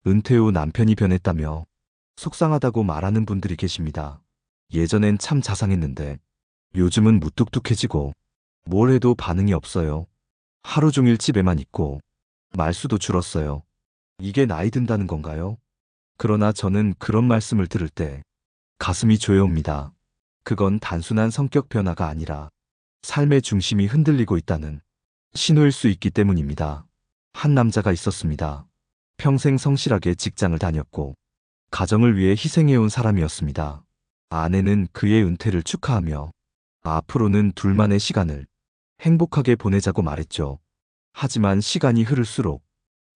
은퇴 후 남편이 변했다며 속상하다고 말하는 분들이 계십니다. 예전엔 참 자상했는데 요즘은 무뚝뚝해지고 뭘 해도 반응이 없어요. 하루 종일 집에만 있고 말수도 줄었어요. 이게 나이 든다는 건가요? 그러나 저는 그런 말씀을 들을 때 가슴이 조여옵니다. 그건 단순한 성격 변화가 아니라 삶의 중심이 흔들리고 있다는 신호일 수 있기 때문입니다. 한 남자가 있었습니다. 평생 성실하게 직장을 다녔고 가정을 위해 희생해온 사람이었습니다. 아내는 그의 은퇴를 축하하며 앞으로는 둘만의 시간을 행복하게 보내자고 말했죠. 하지만 시간이 흐를수록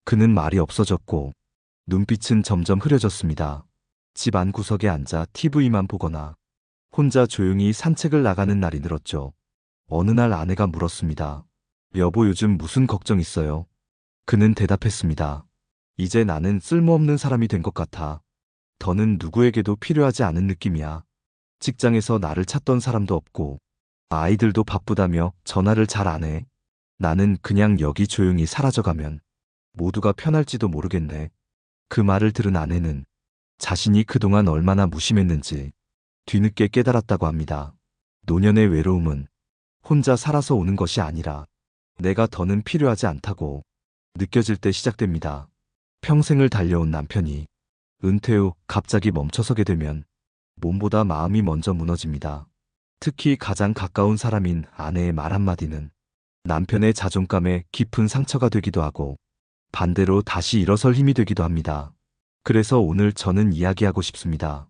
그는 말이 없어졌고 눈빛은 점점 흐려졌습니다. 집 안 구석에 앉아 TV만 보거나 혼자 조용히 산책을 나가는 날이 늘었죠. 어느 날 아내가 물었습니다. 여보, 요즘 무슨 걱정 있어요? 그는 대답했습니다. 이제 나는 쓸모없는 사람이 된 것 같아. 더는 누구에게도 필요하지 않은 느낌이야. 직장에서 나를 찾던 사람도 없고 아이들도 바쁘다며 전화를 잘 안 해. 나는 그냥 여기 조용히 사라져가면 모두가 편할지도 모르겠네. 그 말을 들은 아내는 자신이 그동안 얼마나 무심했는지 뒤늦게 깨달았다고 합니다. 노년의 외로움은 혼자 살아서 오는 것이 아니라 내가 더는 필요하지 않다고 느껴질 때 시작됩니다. 평생을 달려온 남편이 은퇴 후 갑자기 멈춰서게 되면 몸보다 마음이 먼저 무너집니다. 특히 가장 가까운 사람인 아내의 말 한마디는 남편의 자존감에 깊은 상처가 되기도 하고 반대로 다시 일어설 힘이 되기도 합니다. 그래서 오늘 저는 이야기하고 싶습니다.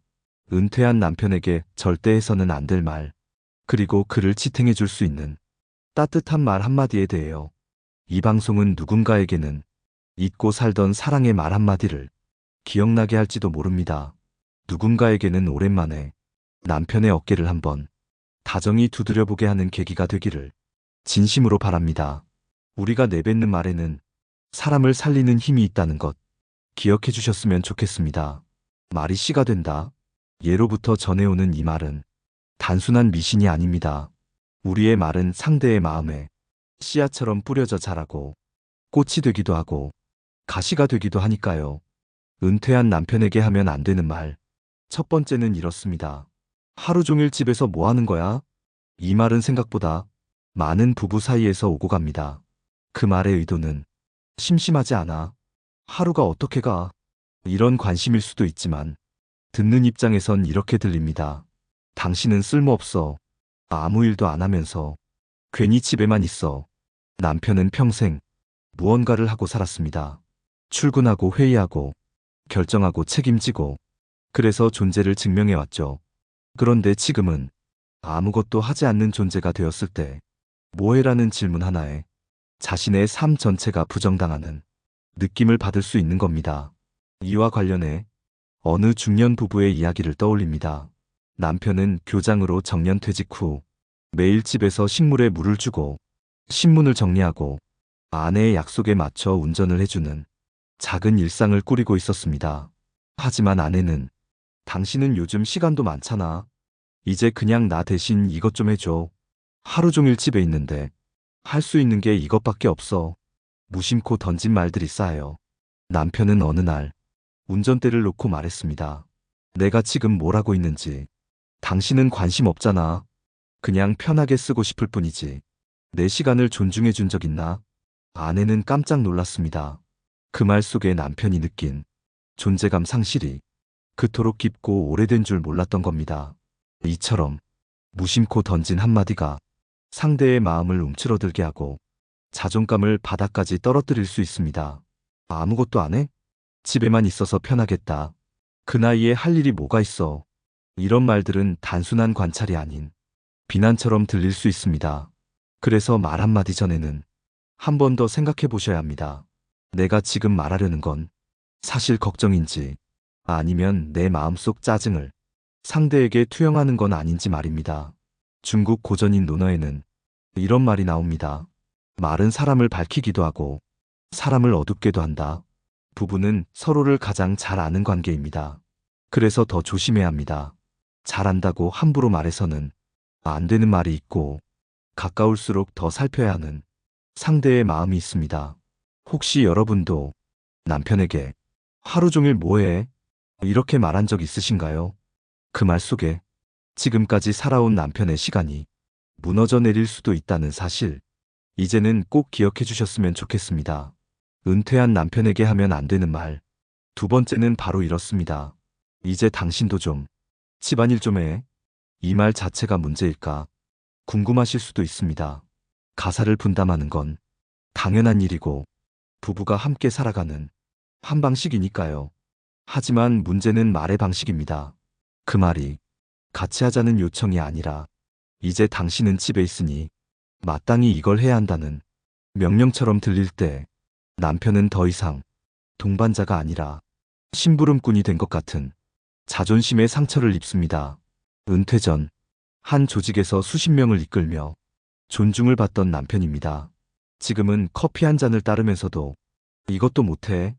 은퇴한 남편에게 절대 해서는 안 될 말, 그리고 그를 지탱해 줄 수 있는 따뜻한 말 한마디에 대해요. 이 방송은 누군가에게는 잊고 살던 사랑의 말 한마디를 기억나게 할지도 모릅니다. 누군가에게는 오랜만에 남편의 어깨를 한번 다정히 두드려보게 하는 계기가 되기를 진심으로 바랍니다. 우리가 내뱉는 말에는 사람을 살리는 힘이 있다는 것 기억해 주셨으면 좋겠습니다. 말이 씨가 된다. 예로부터 전해오는 이 말은 단순한 미신이 아닙니다. 우리의 말은 상대의 마음에 씨앗처럼 뿌려져 자라고 꽃이 되기도 하고 가시가 되기도 하니까요. 은퇴한 남편에게 하면 안 되는 말. 첫 번째는 이렇습니다. 하루 종일 집에서 뭐 하는 거야? 이 말은 생각보다 많은 부부 사이에서 오고 갑니다. 그 말의 의도는 심심하지 않아. 하루가 어떻게 가? 이런 관심일 수도 있지만 듣는 입장에선 이렇게 들립니다. 당신은 쓸모없어. 아무 일도 안 하면서 괜히 집에만 있어. 남편은 평생 무언가를 하고 살았습니다. 출근하고 회의하고 결정하고 책임지고 그래서 존재를 증명해왔죠. 그런데 지금은 아무것도 하지 않는 존재가 되었을 때 뭐해라는 질문 하나에 자신의 삶 전체가 부정당하는 느낌을 받을 수 있는 겁니다. 이와 관련해 어느 중년 부부의 이야기를 떠올립니다. 남편은 교장으로 정년퇴직 후 매일 집에서 식물에 물을 주고 신문을 정리하고 아내의 약속에 맞춰 운전을 해주는 작은 일상을 꾸리고 있었습니다. 하지만 아내는 당신은 요즘 시간도 많잖아. 이제 그냥 나 대신 이것 좀 해줘. 하루 종일 집에 있는데 할 수 있는 게 이것밖에 없어. 무심코 던진 말들이 쌓여 남편은 어느 날 운전대를 놓고 말했습니다. 내가 지금 뭘 하고 있는지 당신은 관심 없잖아. 그냥 편하게 쓰고 싶을 뿐이지. 내 시간을 존중해 준 적 있나? 아내는 깜짝 놀랐습니다. 그 말 속에 남편이 느낀 존재감 상실이 그토록 깊고 오래된 줄 몰랐던 겁니다. 이처럼 무심코 던진 한마디가 상대의 마음을 움츠러들게 하고 자존감을 바닥까지 떨어뜨릴 수 있습니다. 아무것도 안 해? 집에만 있어서 편하겠다. 그 나이에 할 일이 뭐가 있어? 이런 말들은 단순한 관찰이 아닌 비난처럼 들릴 수 있습니다. 그래서 말 한마디 전에는 한 번 더 생각해 보셔야 합니다. 내가 지금 말하려는 건 사실 걱정인지 아니면 내 마음속 짜증을 상대에게 투영하는 건 아닌지 말입니다. 중국 고전인 논어에는 이런 말이 나옵니다. 말은 사람을 밝히기도 하고 사람을 어둡게도 한다. 부부는 서로를 가장 잘 아는 관계입니다. 그래서 더 조심해야 합니다. 잘한다고 함부로 말해서는 안 되는 말이 있고 가까울수록 더 살펴야 하는 상대의 마음이 있습니다. 혹시 여러분도 남편에게 하루 종일 뭐해? 이렇게 말한 적 있으신가요? 그 말 속에 지금까지 살아온 남편의 시간이 무너져 내릴 수도 있다는 사실, 이제는 꼭 기억해 주셨으면 좋겠습니다. 은퇴한 남편에게 하면 안 되는 말. 두 번째는 바로 이렇습니다. 이제 당신도 좀 집안일 좀 해. 이 말 자체가 문제일까 궁금하실 수도 있습니다. 가사를 분담하는 건 당연한 일이고 부부가 함께 살아가는 한 방식이니까요. 하지만 문제는 말의 방식입니다. 그 말이 같이 하자는 요청이 아니라 이제 당신은 집에 있으니 마땅히 이걸 해야 한다는 명령처럼 들릴 때 남편은 더 이상 동반자가 아니라 심부름꾼이 된 것 같은 자존심의 상처를 입습니다. 은퇴 전 한 조직에서 수십 명을 이끌며 존중을 받던 남편입니다. 지금은 커피 한 잔을 따르면서도 이것도 못해?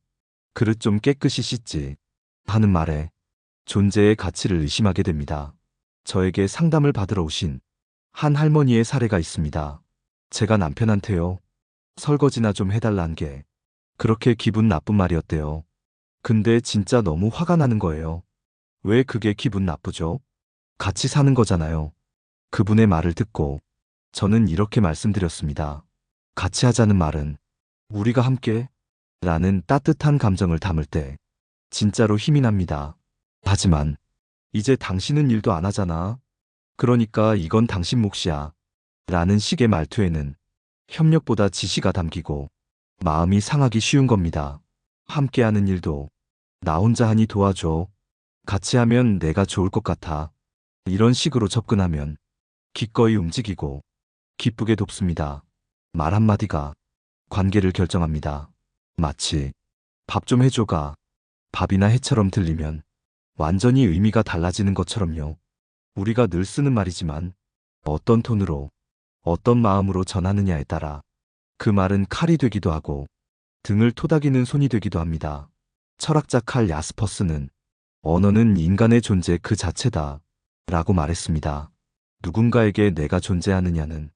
그릇 좀 깨끗이 씻지 하는 말에 존재의 가치를 의심하게 됩니다. 저에게 상담을 받으러 오신 한 할머니의 사례가 있습니다. 제가 남편한테요. 설거지나 좀 해달라는 게 그렇게 기분 나쁜 말이었대요. 근데 진짜 너무 화가 나는 거예요. 왜 그게 기분 나쁘죠? 같이 사는 거잖아요. 그분의 말을 듣고 저는 이렇게 말씀드렸습니다. 같이 하자는 말은 우리가 함께 라는 따뜻한 감정을 담을 때 진짜로 힘이 납니다. 하지만 이제 당신은 일도 안 하잖아. 그러니까 이건 당신 몫이야. 라는 식의 말투에는 협력보다 지시가 담기고 마음이 상하기 쉬운 겁니다. 함께하는 일도 나 혼자 하니 도와줘. 같이 하면 내가 좋을 것 같아. 이런 식으로 접근하면 기꺼이 움직이고 기쁘게 돕습니다. 말 한마디가 관계를 결정합니다. 마치 밥 좀 해줘가 밥이나 해처럼 들리면 완전히 의미가 달라지는 것처럼요. 우리가 늘 쓰는 말이지만 어떤 톤으로 어떤 마음으로 전하느냐에 따라 그 말은 칼이 되기도 하고 등을 토닥이는 손이 되기도 합니다. 철학자 칼 야스퍼스는 언어는 인간의 존재 그 자체다 라고 말했습니다. 누군가에게 내가 존재하느냐는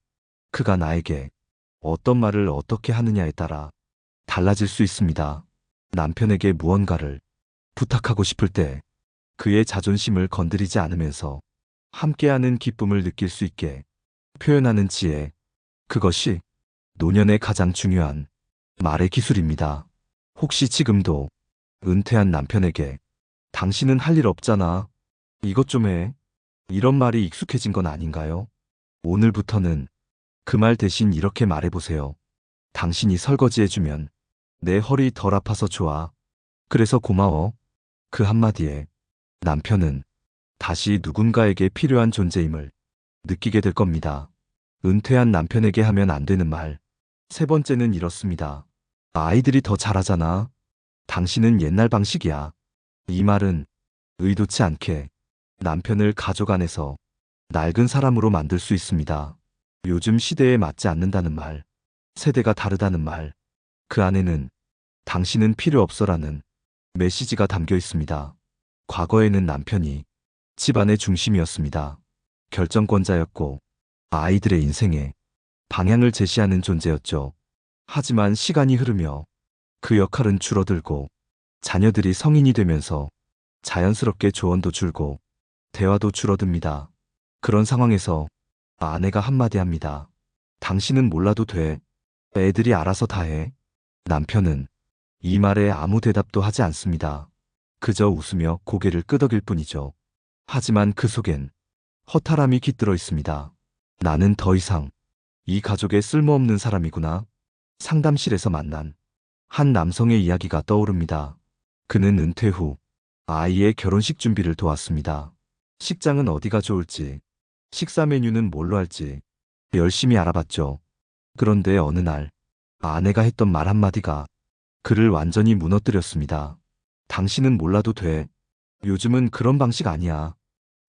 그가 나에게 어떤 말을 어떻게 하느냐에 따라 달라질 수 있습니다. 남편에게 무언가를 부탁하고 싶을 때 그의 자존심을 건드리지 않으면서 함께하는 기쁨을 느낄 수 있게 표현하는 지혜, 그것이 노년의 가장 중요한 말의 기술입니다. 혹시 지금도 은퇴한 남편에게 당신은 할 일 없잖아. 이것 좀 해. 이런 말이 익숙해진 건 아닌가요? 오늘부터는 그 말 대신 이렇게 말해보세요. 당신이 설거지해주면 내 허리 덜 아파서 좋아. 그래서 고마워. 그 한마디에 남편은 다시 누군가에게 필요한 존재임을 느끼게 될 겁니다. 은퇴한 남편에게 하면 안 되는 말. 세 번째는 이렇습니다. 아이들이 더 잘하잖아. 당신은 옛날 방식이야. 이 말은 의도치 않게 남편을 가족 안에서 낡은 사람으로 만들 수 있습니다. 요즘 시대에 맞지 않는다는 말, 세대가 다르다는 말, 그 안에는 당신은 필요 없어라는 메시지가 담겨 있습니다. 과거에는 남편이 집안의 중심이었습니다. 결정권자였고 아이들의 인생에 방향을 제시하는 존재였죠. 하지만 시간이 흐르며 그 역할은 줄어들고 자녀들이 성인이 되면서 자연스럽게 조언도 줄고 대화도 줄어듭니다. 그런 상황에서 아내가 한마디 합니다. 당신은 몰라도 돼. 애들이 알아서 다 해. 남편은 이 말에 아무 대답도 하지 않습니다. 그저 웃으며 고개를 끄덕일 뿐이죠. 하지만 그 속엔 허탈함이 깃들어 있습니다. 나는 더 이상 이 가족에 쓸모없는 사람이구나. 상담실에서 만난 한 남성의 이야기가 떠오릅니다. 그는 은퇴 후 아이의 결혼식 준비를 도왔습니다. 식장은 어디가 좋을지, 식사 메뉴는 뭘로 할지 열심히 알아봤죠. 그런데 어느 날 아내가 했던 말 한마디가 그를 완전히 무너뜨렸습니다. 당신은 몰라도 돼. 요즘은 그런 방식 아니야.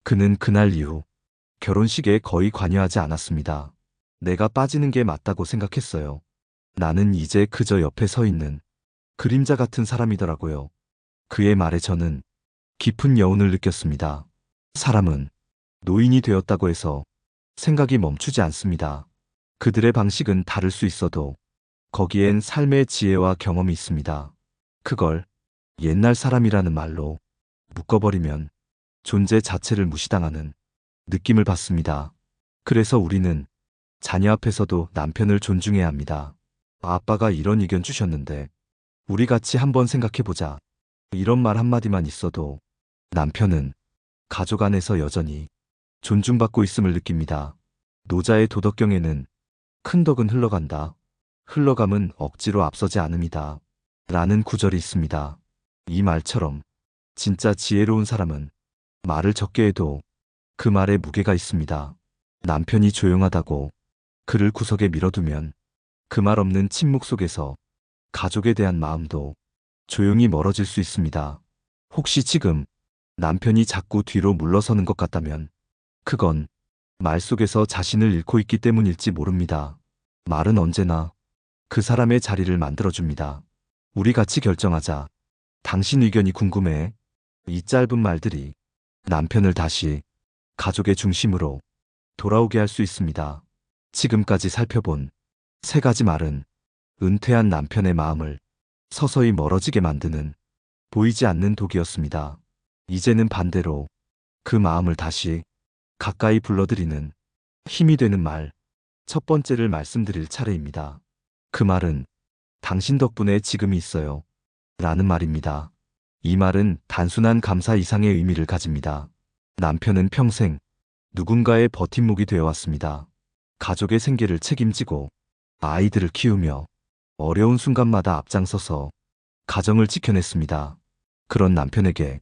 그는 그날 이후 결혼식에 거의 관여하지 않았습니다. 내가 빠지는 게 맞다고 생각했어요. 나는 이제 그저 옆에 서 있는 그림자 같은 사람이더라고요. 그의 말에 저는 깊은 여운을 느꼈습니다. 사람은 노인이 되었다고 해서 생각이 멈추지 않습니다. 그들의 방식은 다를 수 있어도 거기엔 삶의 지혜와 경험이 있습니다. 그걸 옛날 사람이라는 말로 묶어버리면 존재 자체를 무시당하는 느낌을 받습니다. 그래서 우리는 자녀 앞에서도 남편을 존중해야 합니다. 아빠가 이런 의견 주셨는데 우리 같이 한번 생각해보자. 이런 말 한마디만 있어도 남편은 가족 안에서 여전히 존중받고 있음을 느낍니다. 노자의 도덕경에는 큰 덕은 흘러간다. 흘러감은 억지로 앞서지 않음이다. 라는 구절이 있습니다. 이 말처럼 진짜 지혜로운 사람은 말을 적게 해도 그 말에 무게가 있습니다. 남편이 조용하다고 그를 구석에 밀어두면 그 말 없는 침묵 속에서 가족에 대한 마음도 조용히 멀어질 수 있습니다. 혹시 지금 남편이 자꾸 뒤로 물러서는 것 같다면 그건 말 속에서 자신을 잃고 있기 때문일지 모릅니다. 말은 언제나 그 사람의 자리를 만들어줍니다. 우리 같이 결정하자. 당신 의견이 궁금해. 이 짧은 말들이 남편을 다시 가족의 중심으로 돌아오게 할 수 있습니다. 지금까지 살펴본 세 가지 말은 은퇴한 남편의 마음을 서서히 멀어지게 만드는 보이지 않는 독이었습니다. 이제는 반대로 그 마음을 다시 가까이 불러들이는 힘이 되는 말, 첫 번째를 말씀드릴 차례입니다. 그 말은 당신 덕분에 지금이 있어요. 라는 말입니다. 이 말은 단순한 감사 이상의 의미를 가집니다. 남편은 평생 누군가의 버팀목이 되어 왔습니다. 가족의 생계를 책임지고 아이들을 키우며 어려운 순간마다 앞장서서 가정을 지켜냈습니다. 그런 남편에게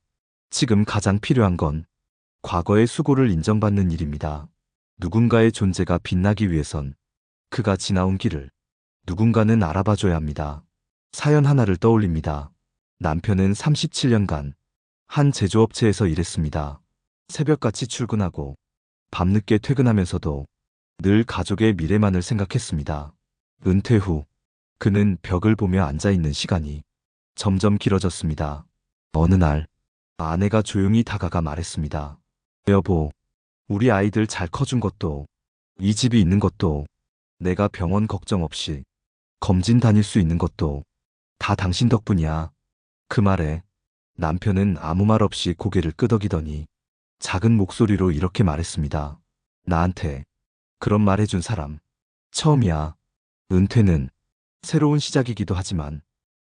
지금 가장 필요한 건 과거의 수고를 인정받는 일입니다. 누군가의 존재가 빛나기 위해선 그가 지나온 길을 누군가는 알아봐줘야 합니다. 사연 하나를 떠올립니다. 남편은 37년간 한 제조업체에서 일했습니다. 새벽같이 출근하고 밤늦게 퇴근하면서도 늘 가족의 미래만을 생각했습니다. 은퇴 후 그는 벽을 보며 앉아있는 시간이 점점 길어졌습니다. 어느 날 아내가 조용히 다가가 말했습니다. 여보, 우리 아이들 잘 커준 것도 이 집이 있는 것도 내가 병원 걱정 없이 검진 다닐 수 있는 것도 다 당신 덕분이야. 그 말에 남편은 아무 말 없이 고개를 끄덕이더니 작은 목소리로 이렇게 말했습니다. 나한테 그런 말 해준 사람 처음이야. 은퇴는 새로운 시작이기도 하지만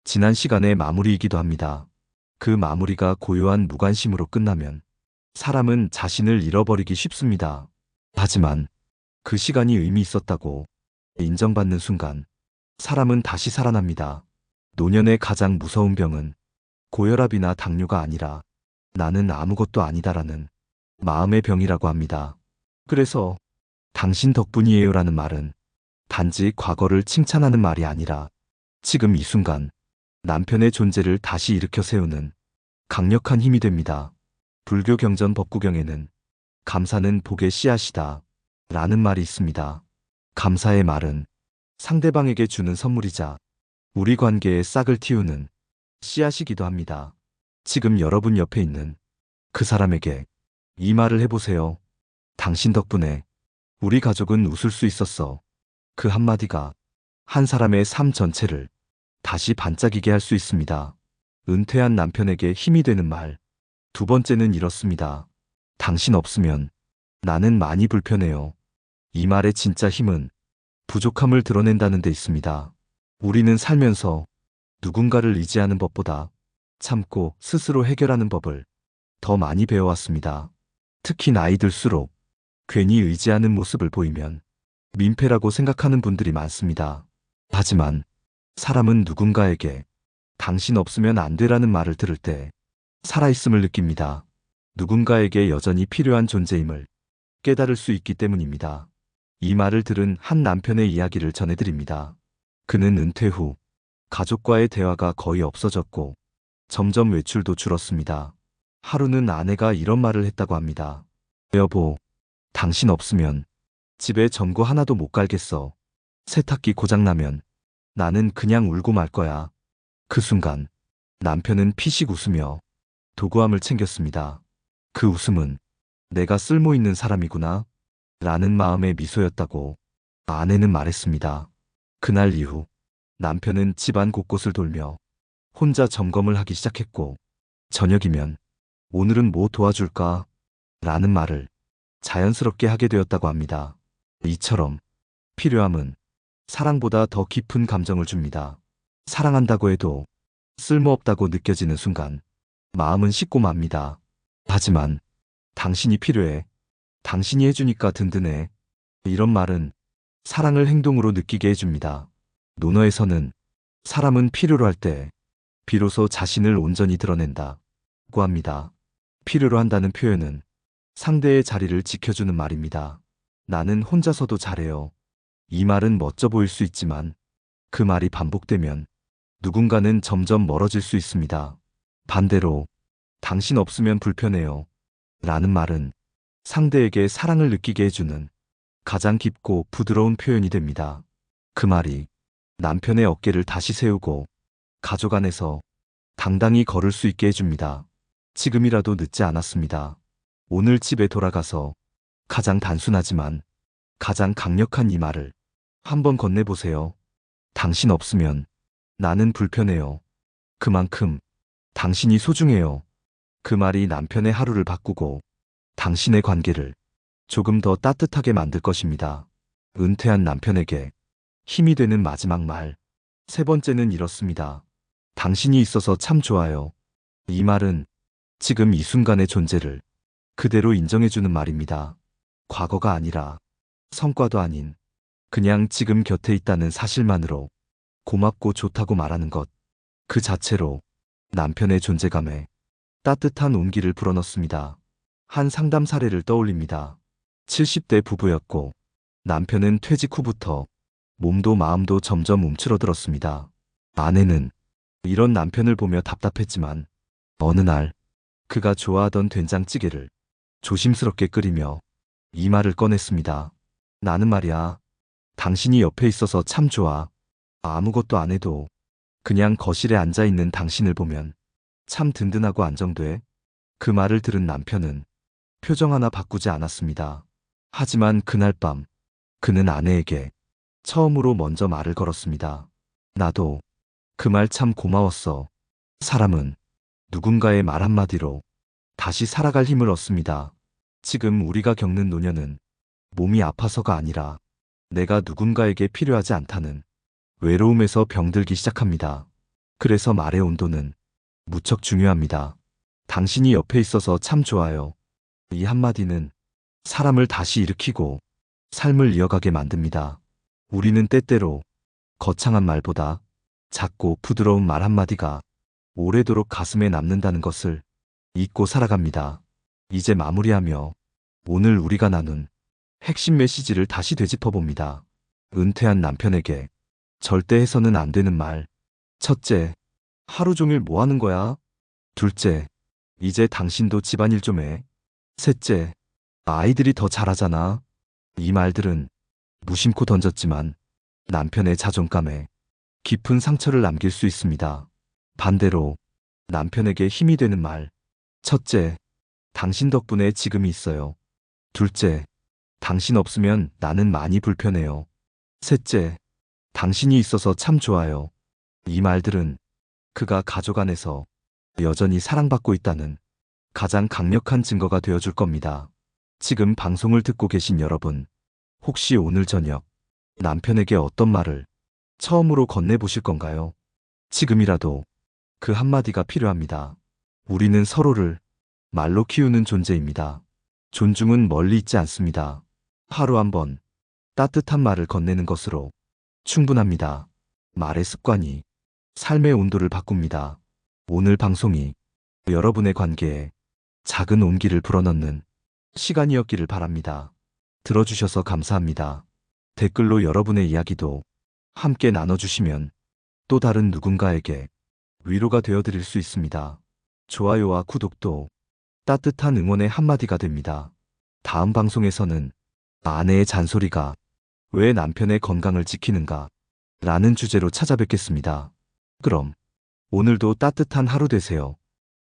지난 시간의 마무리이기도 합니다. 그 마무리가 고요한 무관심으로 끝나면 사람은 자신을 잃어버리기 쉽습니다. 하지만 그 시간이 의미 있었다고 인정받는 순간 사람은 다시 살아납니다. 노년의 가장 무서운 병은 고혈압이나 당뇨가 아니라 나는 아무것도 아니다라는 마음의 병이라고 합니다. 그래서 당신 덕분이에요라는 말은 단지 과거를 칭찬하는 말이 아니라 지금 이 순간 남편의 존재를 다시 일으켜 세우는 강력한 힘이 됩니다. 불교 경전 법구경에는 감사는 복의 씨앗이다 라는 말이 있습니다. 감사의 말은 상대방에게 주는 선물이자 우리 관계에 싹을 틔우는 씨앗이기도 합니다. 지금 여러분 옆에 있는 그 사람에게 이 말을 해보세요. 당신 덕분에 우리 가족은 웃을 수 있었어. 그 한마디가 한 사람의 삶 전체를 다시 반짝이게 할 수 있습니다. 은퇴한 남편에게 힘이 되는 말. 두 번째는 이렇습니다. 당신 없으면 나는 많이 불편해요. 이 말의 진짜 힘은 부족함을 드러낸다는 데 있습니다. 우리는 살면서 누군가를 의지하는 법보다 참고 스스로 해결하는 법을 더 많이 배워왔습니다. 특히 나이 들수록 괜히 의지하는 모습을 보이면 민폐라고 생각하는 분들이 많습니다. 하지만 사람은 누군가에게 당신 없으면 안 돼라는 말을 들을 때 살아있음을 느낍니다. 누군가에게 여전히 필요한 존재임을 깨달을 수 있기 때문입니다. 이 말을 들은 한 남편의 이야기를 전해드립니다. 그는 은퇴 후 가족과의 대화가 거의 없어졌고 점점 외출도 줄었습니다. 하루는 아내가 이런 말을 했다고 합니다. 여보, 당신 없으면 집에 전구 하나도 못 갈겠어. 세탁기 고장나면 나는 그냥 울고 말 거야. 그 순간 남편은 피식 웃으며 도구함을 챙겼습니다. 그 웃음은 내가 쓸모있는 사람이구나 라는 마음의 미소였다고 아내는 말했습니다. 그날 이후 남편은 집안 곳곳을 돌며 혼자 점검을 하기 시작했고, 저녁이면 오늘은 뭐 도와줄까? 라는 말을 자연스럽게 하게 되었다고 합니다. 이처럼 필요함은 사랑보다 더 깊은 감정을 줍니다. 사랑한다고 해도 쓸모없다고 느껴지는 순간 마음은 식고 맙니다. 하지만 당신이 필요해. 당신이 해주니까 든든해. 이런 말은 사랑을 행동으로 느끼게 해줍니다. 논어에서는 사람은 필요로 할 때 비로소 자신을 온전히 드러낸다고 합니다. 필요로 한다는 표현은 상대의 자리를 지켜주는 말입니다. 나는 혼자서도 잘해요. 이 말은 멋져 보일 수 있지만 그 말이 반복되면 누군가는 점점 멀어질 수 있습니다. 반대로 당신 없으면 불편해요. 라는 말은 상대에게 사랑을 느끼게 해주는 가장 깊고 부드러운 표현이 됩니다. 그 말이 남편의 어깨를 다시 세우고 가족 안에서 당당히 걸을 수 있게 해줍니다. 지금이라도 늦지 않았습니다. 오늘 집에 돌아가서 가장 단순하지만 가장 강력한 이 말을 한번 건네보세요. 당신 없으면 나는 불편해요. 그만큼 당신이 소중해요. 그 말이 남편의 하루를 바꾸고 당신의 관계를 조금 더 따뜻하게 만들 것입니다. 은퇴한 남편에게 힘이 되는 마지막 말. 세 번째는 이렇습니다. 당신이 있어서 참 좋아요. 이 말은 지금 이 순간의 존재를 그대로 인정해주는 말입니다. 과거가 아니라 성과도 아닌 그냥 지금 곁에 있다는 사실만으로 고맙고 좋다고 말하는 것. 그 자체로 남편의 존재감에 따뜻한 온기를 불어넣습니다. 한 상담 사례를 떠올립니다. 70대 부부였고 남편은 퇴직 후부터 몸도 마음도 점점 움츠러들었습니다. 아내는 이런 남편을 보며 답답했지만 어느 날 그가 좋아하던 된장찌개를 조심스럽게 끓이며 이 말을 꺼냈습니다. 나는 말이야, 당신이 옆에 있어서 참 좋아. 아무것도 안 해도 그냥 거실에 앉아있는 당신을 보면 참 든든하고 안정돼. 그 말을 들은 남편은 표정 하나 바꾸지 않았습니다. 하지만 그날 밤 그는 아내에게 처음으로 먼저 말을 걸었습니다. 나도 그 말 참 고마웠어. 사람은 누군가의 말 한마디로 다시 살아갈 힘을 얻습니다. 지금 우리가 겪는 노년은 몸이 아파서가 아니라 내가 누군가에게 필요하지 않다는 외로움에서 병들기 시작합니다. 그래서 말의 온도는 무척 중요합니다. 당신이 옆에 있어서 참 좋아요. 이 한마디는 사람을 다시 일으키고 삶을 이어가게 만듭니다. 우리는 때때로 거창한 말보다 작고 부드러운 말 한마디가 오래도록 가슴에 남는다는 것을 잊고 살아갑니다. 이제 마무리하며 오늘 우리가 나눈 핵심 메시지를 다시 되짚어봅니다. 은퇴한 남편에게 절대 해서는 안 되는 말. 첫째, 하루 종일 뭐 하는 거야? 둘째, 이제 당신도 집안일 좀 해. 셋째, 아이들이 더 잘하잖아. 이 말들은 무심코 던졌지만 남편의 자존감에 깊은 상처를 남길 수 있습니다. 반대로 남편에게 힘이 되는 말. 첫째, 당신 덕분에 지금이 있어요. 둘째, 당신 없으면 나는 많이 불편해요. 셋째, 당신이 있어서 참 좋아요. 이 말들은 그가 가족 안에서 여전히 사랑받고 있다는 가장 강력한 증거가 되어줄 겁니다. 지금 방송을 듣고 계신 여러분, 혹시 오늘 저녁 남편에게 어떤 말을 처음으로 건네보실 건가요? 지금이라도 그 한마디가 필요합니다. 우리는 서로를 말로 키우는 존재입니다. 존중은 멀리 있지 않습니다. 하루 한번 따뜻한 말을 건네는 것으로 충분합니다. 말의 습관이 삶의 온도를 바꿉니다. 오늘 방송이 여러분의 관계에 작은 온기를 불어넣는 시간이었기를 바랍니다. 들어주셔서 감사합니다. 댓글로 여러분의 이야기도 함께 나눠주시면 또 다른 누군가에게 위로가 되어드릴 수 있습니다. 좋아요와 구독도 따뜻한 응원의 한마디가 됩니다. 다음 방송에서는 아내의 잔소리가 왜 남편의 건강을 지키는가? 라는 주제로 찾아뵙겠습니다. 그럼 오늘도 따뜻한 하루 되세요.